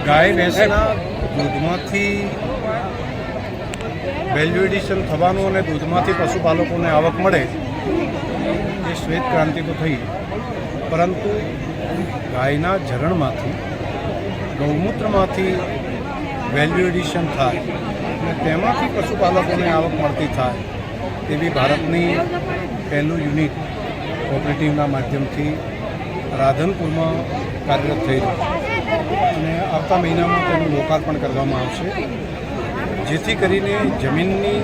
ગાય ભેંસના દૂધમાંથી value addition થવાનું અને દૂધમાંથી પશુપાલકોને આવક મળે એ શ્વેત ક્રાંતિ તો થઈ, પરંતુ ગાયના ઝરણમાંથી ગૌમૂત્રમાંથી વેલ્યુ એડિશન થાય અને તેમાંથી પશુપાલકોને આવક મળતી થાય તેવી ભારતની પહેલું યુનિટ કોઓપરેટિવના માધ્યમથી રાધનપુરમાં કાર્યરત થઈ રહ્યું અને આવતા મહિનામાં તેનું લોકાર્પણ કરવામાં આવશે, જેથી કરીને જમીનની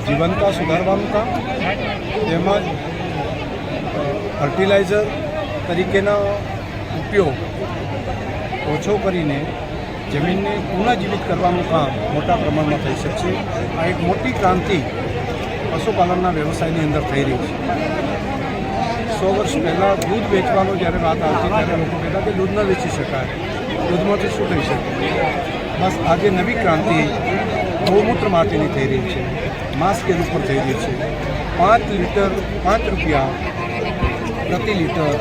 જીવંતતા સુધારવાનું કામ તેમજ ફર્ટિલાઇઝર તરીકેના ઉપયોગ ઓછો કરીને જમીનને પુનઃજીવિત કરવાનું કામ મોટા પ્રમાણમાં થઈ શકશે. આ એક મોટી ક્રાંતિ પશુપાલનના વ્યવસાયની અંદર થઈ રહી છે. 100 વર્ષ પહેલાં દૂધ વેચવાનો જ્યારે વાત આવતી ત્યારે લોકો કહેતા કે દૂધ ન વેચી શકાય, દૂધમાંથી શું થઈ શકે. બસ આજે નવી ક્રાંતિ ગૌમૂત્ર માટેની થઈ રહી છે, માસ સ્કેલ ઉપર થઈ રહી છે. 5 રૂપિયા પ્રતિ લીટર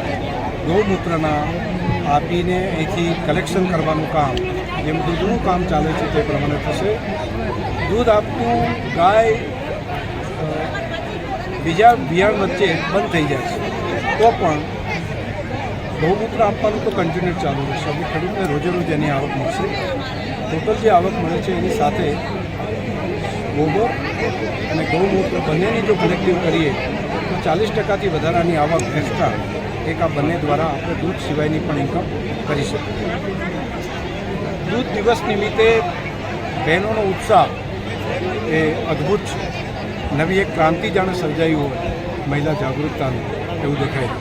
ગૌમૂત્રના આપીને અહીંથી કલેક્શન કરવાનું કામ, જેમ દૂધનું કામ ચાલે છે તે પ્રમાણે થશે. દૂધ આપતું ગાય બીજા બિયાણ વચ્ચે બંધ થઈ જાય છે તો પણ ગૌમૂત્ર આપવાનું તો કન્ટિન્યુ ચાલુ રહેશે. હવે ખેડૂતને રોજે રોજ એની આવક મળશે. ટોટલ જે આવક મળે છે એની સાથે ગોબર અને ગૌમૂત્ર બંનેની જો કલેક્ટિવ કરીએ તો 40%થી વધારાની આવક એક્સ્ટ્રા એક આ બંને દ્વારા આપણે દૂધ સિવાયની પણ ઇન્કમ કરી શકીએ. દૂધ દિવસ નિમિત્તે બહેનોનો ઉત્સાહ એ અદ્ભુત છે. નવી એક ક્રાંતિ જાણે સર્જાઈ હોય મહિલા જાગૃતતાની એવું દેખાય.